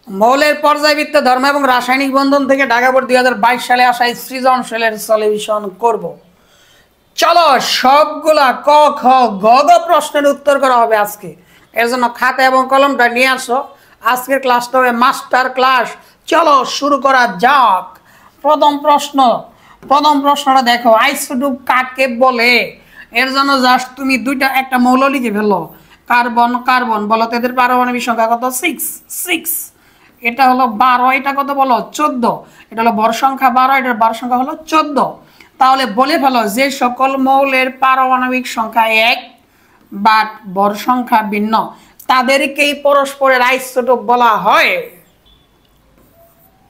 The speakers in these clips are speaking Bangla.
মৌলের পর্যায়বৃত্ত ধর্ম এবং রাসায়নিক বন্ধন থেকে ঢাকা বোর্ড 2022 সালে আসা সৃজনশীলের সলিউশন করব। চলো সবগুলা ক খ গ গ প্রশ্নের উত্তর করা হবে আজকে। এর জন্য খাতা এবং কলমটা নিয়ে আসো। আজকের ক্লাসটা হবে মাস্টার ক্লাস। চলো শুরু করা যাক। প্রথম প্রশ্নটা দেখো, আইসোটোপ কাকে বলে? এর জন্য জাস্ট তুমি একটা মৌল লিখে ফেলো, কার্বন কার্বন। বলো তো এদের পারমাণবিক সংখ্যা কত? 6। এটা হলো 12, এটা কত বলো? 14। এটা হলো ভর সংখ্যা 12, এটার ভর সংখ্যা হলো 14। তাহলে বলে ফেলো যে সকল মৌলের পারমাণবিক সংখ্যা 1 বাট ভর সংখ্যা ভিন্ন তাদেরকেই পরস্পরের আইসোটোপ বলা হয়।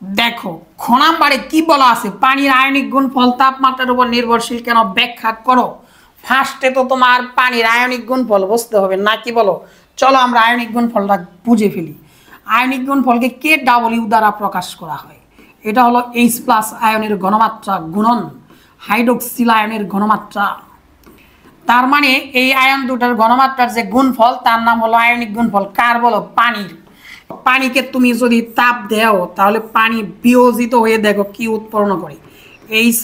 দেখো খ নাম্বারে কি বলা আছে, পানির আয়নিক গুণফল তাপমাত্রার উপর নির্ভরশীল কেন ব্যাখ্যা করো। ফার্স্টে তো তোমার পানির আয়নিক গুণফল বুঝতে হবে না, কি বলো? চলো আমরা আয়নিক গুণফলটা বুঝে ফেলি। আয়নিক গুণফলকে KW দ্বারা প্রকাশ করা হয়। এটা হলো H+ আয়নের ঘনমাত্রা গুণন হাইড্রোক্সিল আয়নের ঘনমাত্রা। তার মানে এই আয়ন দুটার ঘনমাত্রার যে গুণফল তার নাম হলো আয়নিক গুণফল। কার বলো? পানির। পানিকে তুমি যদি তাপ দাও তাহলে পানি বিয়োজিত হয়ে দেখো কি উৎপন্ন করে, H+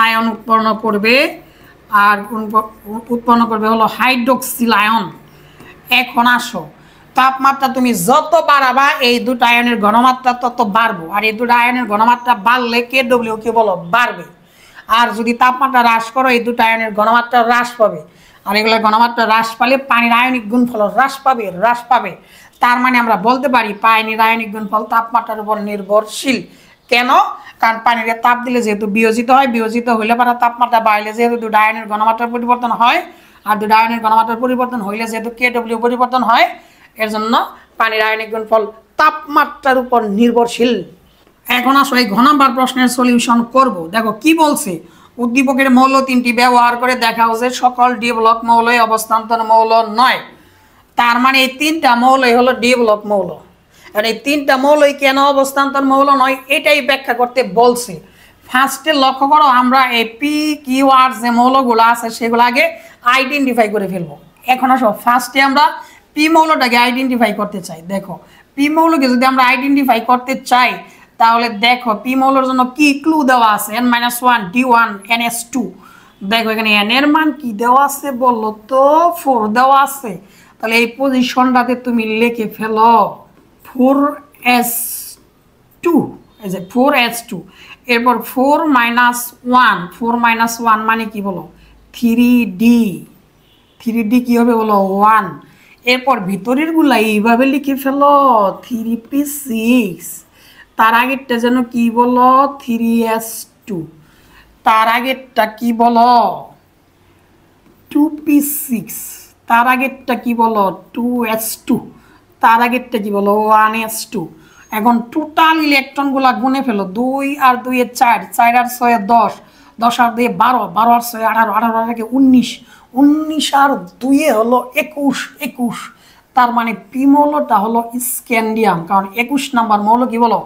আয়ন উৎপন্ন করবে, আর উৎপন্ন করবে হলো হাইড্রোক্সিল আয়ন। এখন আসো, তাপমাত্রা তুমি যত বাড়াবা এই দুটো আয়নের ঘনমাত্রা তত বাড়বো, আর এই দুটো আয়নের ঘনমাত্রা বাড়লে KW কি বলো? বাড়বে। আর যদি তাপমাত্রা হ্রাস করো এই দুটো আয়নের ঘনমাত্রা হ্রাস পাবে, আর এগুলোর ঘনমাত্রা হ্রাস পালে পানির আয়নিক গুণফল হ্রাস পাবে। তার মানে আমরা বলতে পারি পানির আয়নিক গুণফল তাপমাত্রার উপর নির্ভরশীল। কেন? কারণ পানির তাপ দিলে যেহেতু বিয়োজিত হয়, বিয়োজিত হইলে পারা তাপমাত্রা বাড়লে যেহেতু দুটো আয়নের ঘনমাত্রার পরিবর্তন হয়, আর দুটো আয়নের ঘনমাত্রার পরিবর্তন হইলে যেহেতু KW পরিবর্তন হয়, এর জন্য পানির আয়নিক গুণফল তাপমাত্রার উপর নির্ভরশীল। এখন আসো এই ঘ নাম্বার প্রশ্নের সলিউশন করব। দেখো কি বলছে, উদ্দীপকের মৌল তিনটি ব্যবহার করে দেখাও যে সকল ডি ব্লক মৌলই অবস্থান্তর মৌল নয়। তার মানে এই তিনটা মৌলই হলো ডি ব্লক মৌল। আর এই তিনটা মৌলই কেন অবস্থান্তর মৌল নয় এটাই ব্যাখ্যা করতে বলছে। ফার্স্টে লক্ষ্য করো, আমরা এই পি কিউ আর যে মৌলগুলো আছে সেগুলো আগে আইডেন্টিফাই করে ফেলবো। এখন আসো ফার্স্টে আমরা পি মৌলটাকে আইডেন্টিফাই করতে চাই। দেখো পি মৌলকে যদি আমরা আইডেন্টিফাই করতে চাই তাহলে দেখো পি মৌলের জন্য কি ক্লু দেওয়া আছে, N-1 D1 NS2। দেখো এখানে N এর মান কি দেওয়া আছে বললো তো? 4 দেওয়া আছে। তাহলে এই পজিশনটাতে তুমি লিখে ফেলো 4s2, এই যে 4s2। এরপর 4 - 1 মানে কি বলো? 3d। 3d কি হবে বলো? 1। এরপর ভিতরের গুলা এইভাবে লিখে ফেলো 3p6। তার আগেরটা যেন কি বলো? 3s2। তার আগেরটা কি বলো? 2p6। তার আগেরটা কি বলো? 2s2। তার আগেরটা কি বলো? 1s2। এখন টোটাল ইলেকট্রনগুলা গুনে ফেলো। 2 আর 2 এ 4, 4 আর 6 এ 10, 10 আর 2 এ 12, 12 আর 6 18, 18 আর 19, 19 আর 2 এ হলো 21, 21। তার মানে পি মৌলটা হলো স্ক্যান্ডিয়াম, কারণ 21 নাম্বার মৌল কি বলো?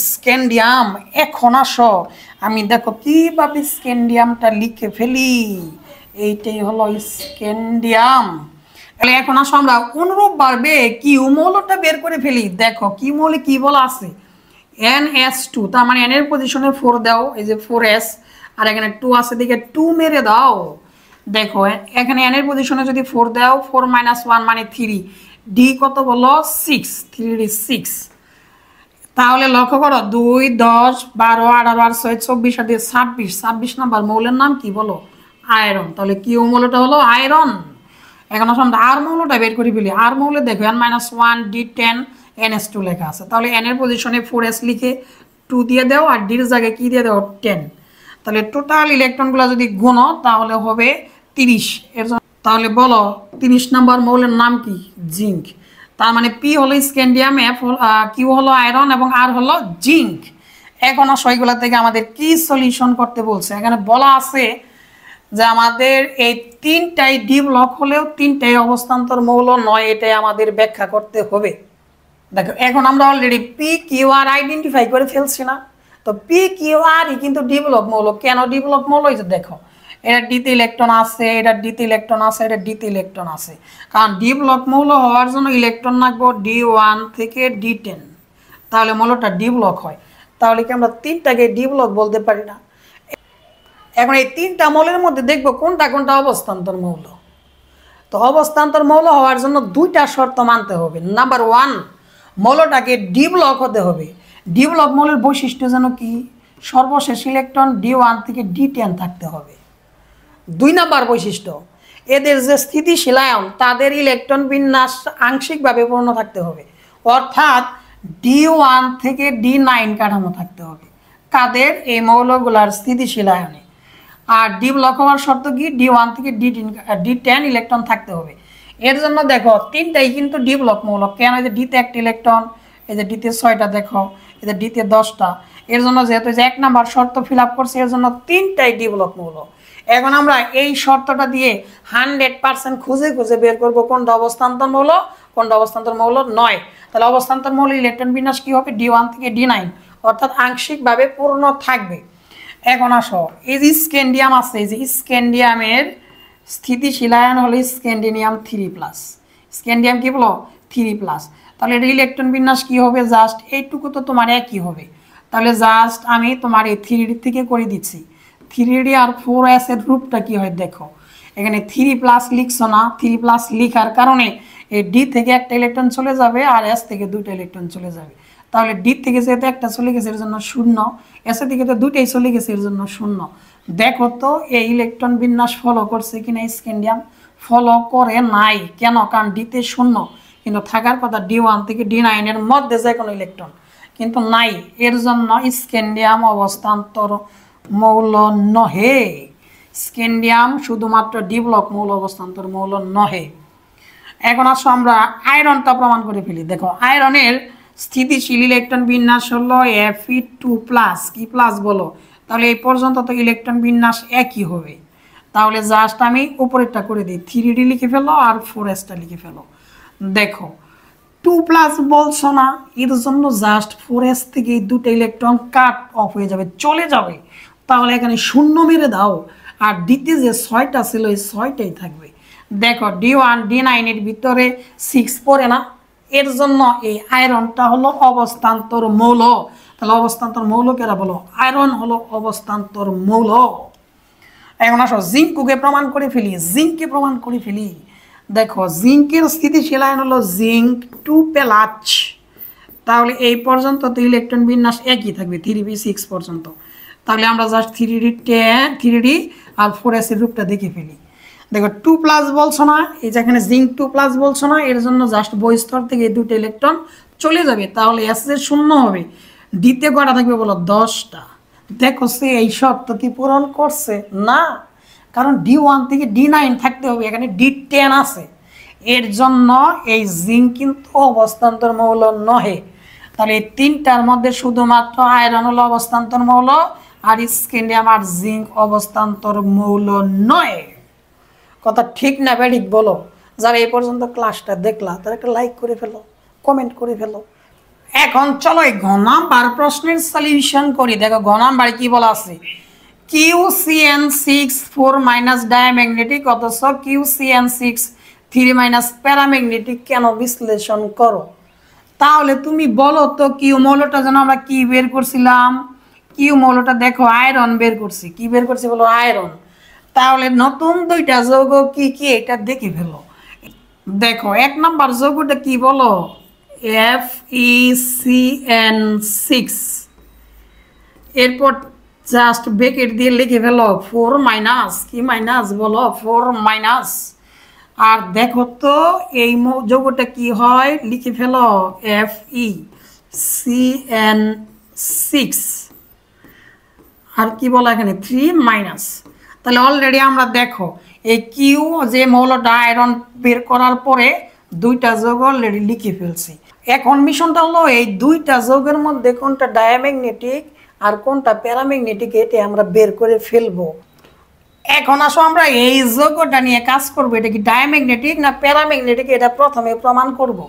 স্ক্যান্ডিয়াম। এখন আসো আমি দেখো কিভাবে স্ক্যান্ডিয়ামটা লিখে ফেলি। এইটাই হলো স্ক্যান্ডিয়াম। তাহলে এখন আসো আমরা অনুরূপ ভাবে কিউ মৌলটা বের করে ফেলি। দেখো কিউ মৌলে কি বলা আছে? NS2। তার মানে N এর পজিশনে 4 দাও, এই যে 4s, আর এখানে 2 আছে দিকে 2 মেরে দাও। দেখো এখানে N এর পজিশনে যদি 4 দাও, 4 - 1 মানে 3। ডি কত বলো? 6। 3d 6। তাহলে লক্ষ্য করো 2 10 12 18 আর 6 24 আর 26, 26 নাম্বার মৌলের নাম কি বলো? আয়রন। তাহলে কিউ মৌলটা হলো আয়রন। এখন আমরা আর মৌলটা বের করে ফেলি। আর মৌলে দেখো N-1 D10 NS2 লেখা আছে। তাহলে N এর পজিশনে 4s লিখে 2 দিয়ে দাও, আর ডির জায়গায় কি দিয়ে দাও? 10। তাহলে টোটাল ইলেকট্রনগুলো যদি গুণো তাহলে হবে 30। এর তাহলে বলো 30 নাম্বার মৌলের নাম কি? জিঙ্ক। তার মানে পি হলো স্ক্যান্ডিয়াম, এফ কিউ হলো আয়রন এবং আর হলো জিঙ্ক। এখন সেইগুলা থেকে আমাদের কি সলিউশন করতে বলছে? এখানে বলা আছে যে আমাদের এই তিনটাই ডি ব্লক হলেও তিনটাই অবস্থান্তর মৌল নয়, এটাই আমাদের ব্যাখ্যা করতে হবে। দেখো এখন আমরা already P Q R identify করে ফেলছি না? তো পি কিউ আর কিন্তু ডি ব্লক মৌল। কেন ডি ব্লক মৌল? হয়েছে দেখো এটা ডিতে ইলেকট্রন আছে, এটা ডিতে ইলেকট্রন আছে, এটা ডিতে ইলেকট্রন আছে। কারণ ডি ব্লক মৌল হওয়ার জন্য ইলেকট্রন লাগবে D1 থেকে D10। তাহলে মৌলটা ডি ব্লক হয়। তাহলে কি আমরা তিনটাকে ডি ব্লক বলতে পারি না? এখন এই তিনটা মৌলের মধ্যে দেখবো কোনটা কোনটা অবস্থান্তর মৌল। তো অবস্থান্তর মৌল হওয়ার জন্য দুইটা শর্ত মানতে হবে। নাম্বার ওয়ান, মৌলটাকে ডি ব্লক হতে হবে। ডি ব্লক মৌলের বৈশিষ্ট্য যেন কি, সর্বশেষ ইলেকট্রন D1 থেকে D10 থাকতে হবে। 2 নাম্বার বৈশিষ্ট্য, এদের যে স্থিতিশীল আয়ন তাদের ইলেকট্রন বিন্যাস আংশিকভাবে পূর্ণ থাকতে হবে, অর্থাৎ D1 থেকে D9 কাঠামো থাকতে হবে কাদের, এই মৌলগুলার স্থিতিশীল আয়নে। আর ডি ব্লক হওয়ার শর্ত কি, D1 থেকে D10 ইলেকট্রন থাকতে হবে। এর জন্য দেখো তিনটাই কিন্তু ডি ব্লক মৌল। কেন? এই যে ডিতে একটা ইলেকট্রন, এই যে ডিতে 6টা, দেখো এই যে ডিতে 10টা। এর জন্য যেহেতু যে 1 নাম্বার শর্ত ফিল আপ করছে, এর জন্য তিনটাই ডি ব্লক মৌল। এখন আমরা এই শর্তটা দিয়ে 100% খুঁজে খুঁজে বের করবো কোনটা অবস্থান্তর মৌল, কোনটা অবস্থান্তর মৌল নয়। তাহলে অবস্থান্তর মৌল ইলেকট্রন বিন্যাস কি হবে, D1 থেকে D9, অর্থাৎ আংশিকভাবে পূর্ণ থাকবে। এখন আসো, এই যে স্ক্যান্ডিয়াম আছে, এই যে স্ক্যান্ডিয়ামের স্থিতিশীল আয়ন হলো স্ক্যান্ডিয়াম 3+। স্ক্যান্ডিয়াম কি বলো, 3+। তাহলে এটা ইলেকট্রন বিন্যাস কি হবে, জাস্ট এইটুকু তো তোমার একই হবে। তাহলে জাস্ট আমি তোমার এই 3D থেকে করে দিচ্ছি। 3D আর 4s এর রূপটা কি হয় দেখো, এখানে 3+ লিখছো না, 3+ লিখার কারণে এই ডি থেকে একটা ইলেকট্রন চলে যাবে আর এস থেকে দুইটা ইলেকট্রন চলে যাবে। তাহলে ডি থেকে যেহেতু একটা চলে গেছে এর জন্য 0, এস থেকে তো দুইটাই চলে গেছে এর জন্য 0। দেখো তো এই ইলেকট্রন বিন্যাস ফলো করছে কিনা স্ক্যান্ডিয়াম, ফলো করে নাই। কেন? কারণ ডিতে 0, কিন্তু থাকার কথা D1 থেকে D9 এর মধ্যে যে কোনো ইলেকট্রন, কিন্তু নাই। এর জন্য স্ক্যান্ডিয়াম অবস্থান্তর মৌল নহে। স্ক্যান্ডিয়াম শুধুমাত্র ডি ব্লক মৌল, অবস্থান্তর মৌল নহে। এখন আসো আমরা আয়রনটা প্রমাণ করে ফেলি। দেখো আয়রনের স্থিতিশীল ইলেকট্রন বিন্যাস হলো Fe2+। কি প্লাস বলো? তাহলে এই পর্যন্ত তো ইলেকট্রন বিন্যাস একই হবে। তাহলে জাস্ট আমি উপরেরটা করে দিই, 3D লিখে ফেলো আর 4sটা লিখে ফেলো। দেখো 2+ বলছো না, এর জন্য জাস্ট 4s থেকে এই দুটো ইলেকট্রন কাট অফ হয়ে যাবে, চলে যাবে। তাহলে এখানে 0 মেরে দাও, আর ডিতে যে 6টা ছিল এই 6টাই থাকবে। দেখো D1 D9 এর ভিতরে 6 পড়ে না, এর জন্য এই আয়রনটা হলো অবস্থান্তর মৌল। তাহলে অবস্থান্তর মৌল কেরা বলো, আয়রন হলো অবস্থান্তর মৌল। এখন আসো জিঙ্ককে প্রমাণ করে ফেলি, জিঙ্ককে প্রমাণ করে ফেলি। দেখো জিঙ্কের স্থিতিশীল আয়ন হলো জিঙ্ক 2+। তাহলে এই পর্যন্ত তো ইলেকট্রন বিন্যাস একই থাকবে 3p6 পর্যন্ত। তাহলে আমরা জাস্ট 3D আর 4s এর রূপটা দেখে ফেলি। দেখো 2+ বলছো না, এই যেখানে জিঙ্ক 2+ বলছো না, এর জন্য জাস্ট বহিঃস্তর থেকে এই দুটো ইলেকট্রন চলে যাবে। তাহলে এস এর 0 হবে, ডিতে কটা থাকবে বলো, 10টা। দেখো সে এই শর্ত কি পূরণ করছে না? কারণ D1 থেকে D9 থাকতে হবে, এখানে D10 আছে। এর জন্য এই জিঙ্ক কিন্তু অবস্থান্তর মৌল নহে। তাহলে এই তিনটার মধ্যে শুধুমাত্র আয়রন হলো অবস্থান্তর মৌল, আর স্ক্যান্ডিয়াম আর জিঙ্ক অবস্থান্তর মৌল নয়। কথা ঠিক না ব্যাঠিক বলো? যারা এই পর্যন্ত ক্লাসটা দেখলা তারা একটা লাইক করে ফেলো, কমেন্ট করে ফেলো। এখন চলো এই ঘ নাম্বার প্রশ্নের সলিউশন করি। দেখো ঘ নাম্বারে কি বলা আছে, QCN6 4- ডায়াম্যাগনেটিক অথচ QCN6 3- প্যারাম্যাগনেটিক কেন বিশ্লেষণ করো। তাহলে তুমি বলো তো কিউ মৌলটা যেন আমরা কি বের করছিলাম, কিউ মৌলটা দেখো আয়রন বের করছি। কি বের করছি বলো, আয়রন। তাহলে নতুন দুইটা যৌগ কি কি এটা দেখে ফেলো। দেখো 1 নাম্বার যৌগটা কি বলো, FeCN6। এরপর জাস্ট ব্রেকেট দিয়ে লিখে ফেলো 4- কি মাইনাস বলো, 4-। আর দেখো তো এই যৌগটা কি হয়, লিখে ফেলো FeCN6। আর কি বলো এখানে 3-। তাহলে অলরেডি আমরা দেখো এই কিউ যে মৌলটা আয়রন বের করার পরে দুইটা যৌগ অলরেডি লিখে ফেলছি। এখন মিশনটা হলো এই দুইটা যৌগের মধ্যে কোনটা ডায়াম্যাগনেটিক আর কোনটা প্যারাম্যাগনেটিক এটা আমরা বের করে ফেলবো। এখন আসো আমরা এই যৌগটা নিয়ে কাজ করবো, এটা কি ডায়াম্যাগনেটিক না প্যারাম্যাগনেটিক এটা প্রথমে প্রমাণ করব।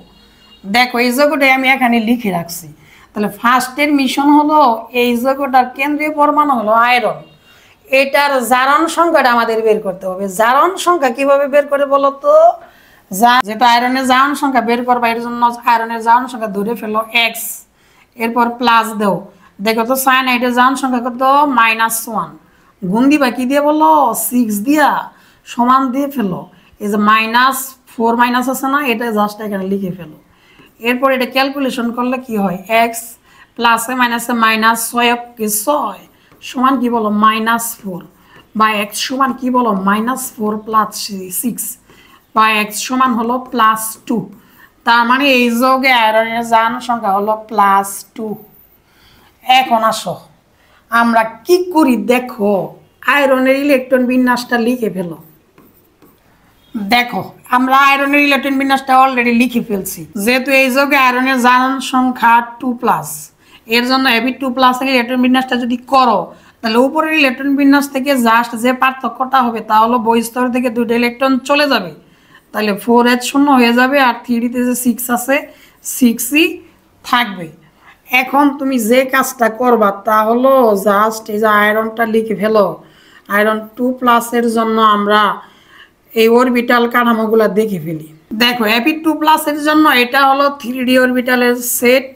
দেখো এই যৌগটাই আমি এখানে লিখে রাখছি। তাহলে ফার্স্টের মিশন হলো এই যৌগটার কেন্দ্রীয় পরমাণু হলো আয়রন, এটার জারণ সংখ্যাটা আমাদের বের করতে হবে। জারণ সংখ্যা কিভাবে বের করে বলো তো, যেটা আয়রনের জারণ সংখ্যা বের করবা এর জন্য আয়রনের জারণ সংখ্যা ধরে ফেলো x। এরপর প্লাস দেও, দেখো তো সায়ানাইডের জারণ সংখ্যা কত -1, গুণ দিবা কি দিয়ে বলো 6 দিয়া, সমান দিয়ে ফেলো, এই যে -4 মাইনাস আছে না, এটা জাস্ট এখানে লিখে ফেলো। এরপর এটা ক্যালকুলেশন করলে কি হয়, এক্স প্লাসে মাইনাসে -6 সমান কি বলো -4, বা এক্স সমান কি বলো -4 প্লাস 6, বা এক্স সমান হলো +2। তার মানে এই যোগে আয়রনের জারণ সংখ্যা হলো +2। এখন আসো আমরা কি করি দেখো, আয়রনের ইলেকট্রন বিন্যাসটা লিখে ফেলো। দেখো আমরা আয়রনের ইলেকট্রন বিন্যাসটা অলরেডি লিখে ফেলছি, যেহেতু এই যোগে আয়রনের জারণ সংখ্যা 2+, এর জন্য Ab2+ এর ইলেকট্রন বিন্যাসটা যদি করো, তাহলে উপরের ইলেকট্রন বিন্যাস থেকে জাস্ট যে পার্থক্যটা হবে তা হলো বহিস্তর থেকে 2টা ইলেকট্রন চলে যাবে, তাহলে 4H শূন্য হয়ে যাবে, আর 3D-তে যে 6 আছে 6ই থাকবে। এখন তুমি যে কাজটা করবা তা হলো জাস্ট এই যে আয়রনটা লিখে ফেলো। আয়রন 2+ এর জন্য আমরা এই অরবিটাল কাঠামোগুলো দেখে ফেলি। দেখো Ab2+ এর জন্য এটা হলো 3D অরবিটালের সেট,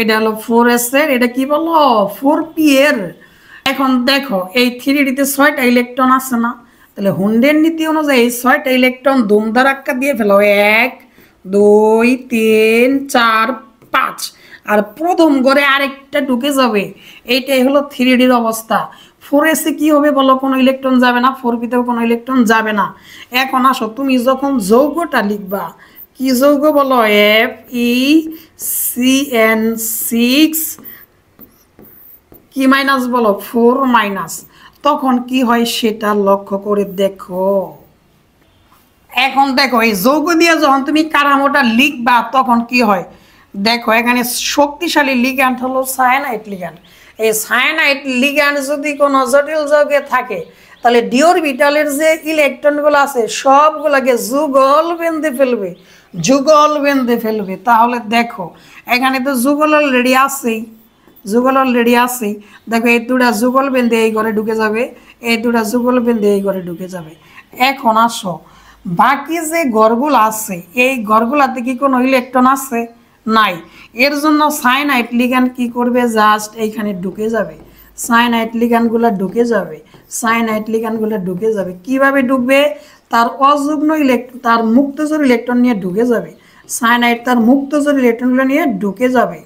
এটা হলো 4s এর, এটা কি বলো 4p এর। এখন দেখো এই 3D-তে 6টা ইলেকট্রন আছে না, তাহলে হুন্ডের নীতি অনুযায়ী 6টা ইলেকট্রন ধুমধারাক্কা দিয়ে ফেলো, 1 2 3 4 5, আর প্রথম ঘরে আরেকটা ঢুকে যাবে, এইটাই হলো 3Dর অবস্থা। 4s-এ কি হবে বলো, কোনো ইলেকট্রন যাবে না, 4p-তেও কোনো ইলেকট্রন যাবে না। এখন আসো তুমি যখন যৌগটা লিখবা, কি যৌগ বলো FeCN6 কি মাইনাস বলো 4 মাইনাস, তখন কি হয় সেটা লক্ষ্য করে দেখো। এখন দেখো এই যৌগ দিয়ে যখন তুমি কাঠামোটা লিখবা তখন কি হয়, দেখো এখানে শক্তিশালী লিগ্যান্ড হলো সায়ানাইড লিগ্যান্ড। এই সায়ানাইড লিগ্যান্ড যদি কোনো জটিল যৌগে থাকে, তাহলে ডি অরবিটালের যে ইলেকট্রনগুলো আছে সবগুলোকে যুগল বেঁধে ফেলবে, যুগল বেঁধে ফেলবে। তাহলে দেখো এখানে তো যুগল অলরেডি আছেই, যুগল অলরেডি আছেই, দেখো এই দুটা যুগল বেঁধে এই ঘরে ঢুকে যাবে, এই দুটা যুগল বেঁধে এই ঘরে ঢুকে যাবে। এখন আসো বাকি যে ঘরগুলো আছে এই ঘরগুলাতে কি কোনো ইলেকট্রন আছে, নাই, এর জন্য সায়ানাইড লিগ্যান্ড কি করবে, জাস্ট এইখানে ঢুকে যাবে, সায়ানাইড লিগ্যান্ডগুলো ঢুকে যাবে, সায়ানাইড লিগ্যান্ডগুলো ঢুকে যাবে। কিভাবে ঢুকবে, তার অযুগ্ম ইলেকট্রন, তার মুক্তজোড় ইলেকট্রন নিয়ে ঢুকে যাবে, সায়ানাইড তার মুক্তজোড় ইলেকট্রনগুলো নিয়ে ঢুকে যাবে,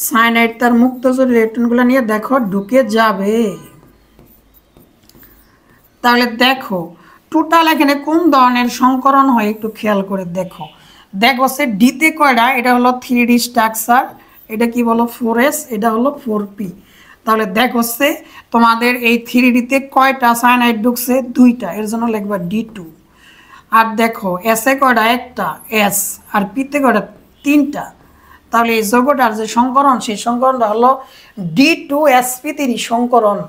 সায়ানাইড তার মুক্তজোড় ইলেকট্রনগুলো নিয়ে দেখো ঢুকে যাবে। তাহলে দেখো টোটাল এখানে কোন ধরনের সংকরণ হয় একটু খেয়াল করে দেখো। দেখো সে ডিতে কয়টা, এটা হলো 3D স্ট্রাকচার, এটা কি বলো 4s, এটা হলো 4p। তাহলে দেখো সে তোমাদের এই 3Dতে কয়টা সায়ানাইড ঢুকছে, 2টা, এর জন্য লিখবা D2। আর দেখো এসে কয়টা, একটা s, আর পিতে কয়টা, 3টা। তাহলে এই যৌগটার যে সংকরণ সেই সংকরণটা হলো D2sp3 সংকরণ।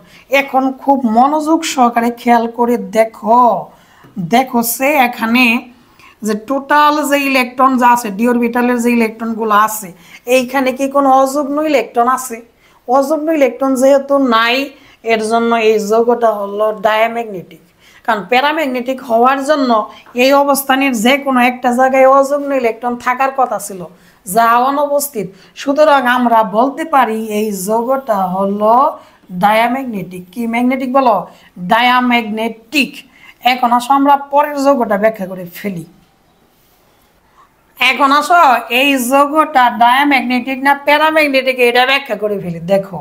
এখন খুব মনোযোগ সহকারে খেয়াল করে দেখো, দেখো সে এখানে যে টোটাল যে ইলেকট্রন যা আছে ডি অরবিটালের যে ইলেকট্রনগুলো আছে, এইখানে কি কোনো অযুগ্ম ইলেকট্রন আছে, অযুগ্ম ইলেকট্রন যেহেতু নাই, এর জন্য এই যৌগটা হলো ডায়াম্যাগনেটিক। কারণ প্যারাম্যাগনেটিক হওয়ার জন্য এই অবস্থানের যে কোনো একটা জায়গায় অযুগ্ম ইলেকট্রন থাকার কথা ছিল, যা অনুপস্থিত। সুতরাং আমরা বলতে পারি এই যৌগটা হলো ডায়াম্যাগনেটিক। কি ম্যাগনেটিক বলো, ডায়াম্যাগনেটিক। এখন আসো আমরা পরের যৌগটা ব্যাখ্যা করে ফেলি। এখন আসো এই যৌগটা ডায়াম্যাগনেটিক না প্যারাম্যাগনেটিক এটা ব্যাখ্যা করে ফেলি। দেখো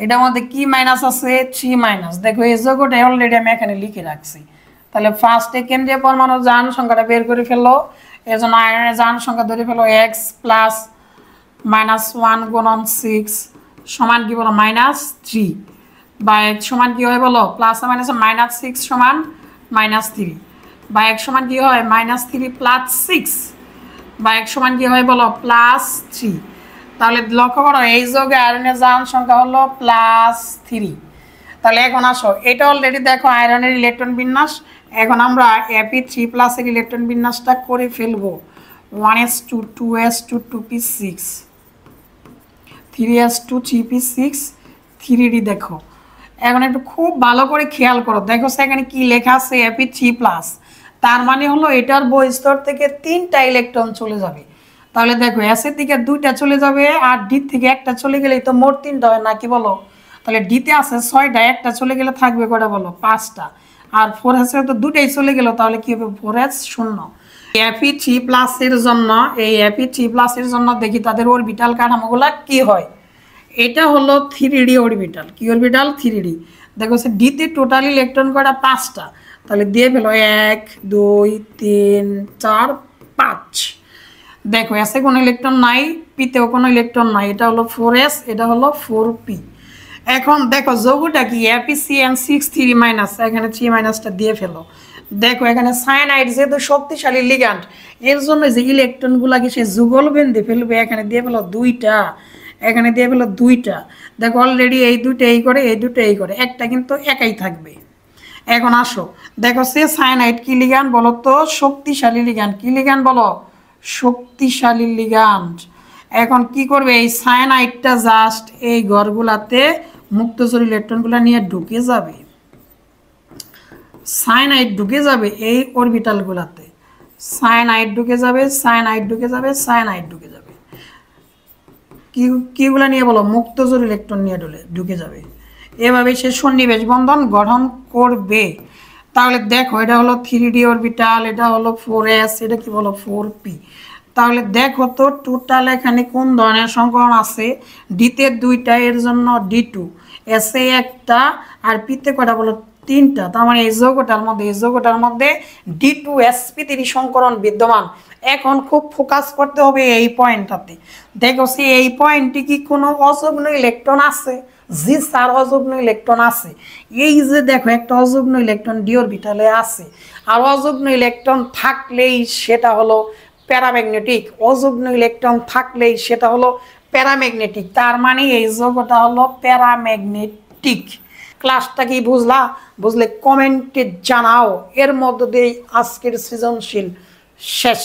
এটার মধ্যে কি মাইনাস আছে, 3 মাইনাস। দেখো এই যৌগটা অলরেডি আমি এখানে লিখে রাখছি। তাহলে ফার্স্টে কেন্দ্রীয় পরমাণুর জারণ সংখ্যাটা বের করে ফেললো, এর জন্য আয়রনের জারণ সংখ্যা ধরে ফেলো x প্লাস -1 গুণন 6 সমান কি বলো -3, বা x সমান কি হয় বলো প্লাস মাইনাস -6 সমান -3, বা x সমান কি হয় -3 প্লাস 6, বা x সমান কি হয় বলো +3। তাহলে লক্ষ্য করো এই যোগে আয়রনের জারণ সংখ্যা হলো +3। তাহলে এখন আসো এটা অলরেডি দেখো আয়রনের ইলেকট্রন বিন্যাস। এখন আমরা Fe3+ এর ইলেকট্রন বিন্যাসটা করে ফেলবো। 1s2 2s2 2p6 3s2 3p6 3d। দেখো এখন একটু খুব ভালো করে খেয়াল করো, দেখো সেখানে কি লেখা আছে Fe3+, তার মানে হলো এটার বহিস্তর থেকে 3টা ইলেকট্রন চলে যাবে। তাহলে দেখো এস এর দিকে 2টা চলে যাবে আর ডি থেকে একটা চলে গেলেই তো মোট 3টা হয় না কি বলো? তাহলে ডিতে আছে 6টা, একটা চলে গেলে থাকবে কটা বলো? 5টা। আর 4s তো 2টাই চলে গেল, তাহলে কি হবে? 4s 0। Fe3+ এর জন্য, এই Fe3+ এর জন্য দেখি তাদের অরবিটাল কাঠামোগুলা কি হয়। এটা হলো 3D অরবিটাল। কি অরবিটাল? 3D। দেখো সে ডিতে টোটাল ইলেকট্রন কটা? 5টা। তাহলে দিয়ে ফেলো 1 2 3 4 5। দেখো এসে কোনো ইলেকট্রন নাই, পিতেও কোনো ইলেকট্রন নাই, এটা হলো 4s, এটা হলো 4p। এখন দেখো যৌগটা কি? FeCN6 3-, এখানে 3- দিয়ে ফেলো। দেখো এখানে সায়ানাইড যেহেতু শক্তিশালী লিগ্যান্ড, এর জন্য যে ইলেকট্রনগুলাকে সে যুগল বেঁধে ফেলবে। এখানে দিয়ে ফেলো 2টা, এখানে দিয়ে ফেলো 2টা। দেখো অলরেডি এই 2টা এই করে, এই 2টা এই করে, একটা কিন্তু একাই থাকবে। এখন আসো দেখো সে সায়ানাইড কি লিগ্যান্ড বলো তো? শক্তিশালী লিগ্যান্ড। কি লিগ্যান্ড বলো? শক্তিশালী লিগ্যান্ড। এখন কি করবে? এই সায়ানাইডটা জাস্ট এই ঘরগুলাতে মুক্তচর ইলেকট্রনগুলা নিয়ে ঢুকে যাবে। সায়ানাইড ঢুকে যাবে এই অরবিটালগুলাতে, সায়ানাইড ঢুকে যাবে, সায়ানাইড ঢুকে যাবে, সায়ানাইড ঢুকে যাবে। কিগুলা নিয়ে বলো? মুক্তচর ইলেকট্রন নিয়ে ঢুকে যাবে। এভাবে সে সন্নিবেশ বন্ধন গঠন করবে। তাহলে দেখো এটা হলো 3D অরবিটাল, এটা হলো 4s, এটা কি বলো? 4p। তাহলে দেখো তো টোটাল এখানে কোন ধরনের সংকরণ আছে? ডিতে 2টা, এর জন্য D2, এসে একটা, আর পিতে কটা বলো? 3টা। তার মানে এই যৌগটার মধ্যে D2sp3 সংকরণ বিদ্যমান। এখন খুব ফোকাস করতে হবে এই পয়েন্টটাতে। দেখো সে এই পয়েন্টে কি কোনো অযুগ্ম ইলেকট্রন আছে? জি স্যার, অযুগ্ম ইলেকট্রন আছে। এই যে দেখো একটা অযুগ্ম ইলেকট্রন ডি অরবিটালে আছে, আর অযুগ্ম ইলেকট্রন থাকলেই সেটা হলো প্যারাম্যাগনেটিক, অযুগ্ম ইলেকট্রন থাকলেই সেটা হলো প্যারাম্যাগনেটিক। তার মানে এই যৌগটা হলো প্যারাম্যাগনেটিক। ক্লাসটা কি বুঝলা? বুঝলে কমেন্টে জানাও। এর মধ্য দিয়ে আজকের সৃজনশীল শেষ।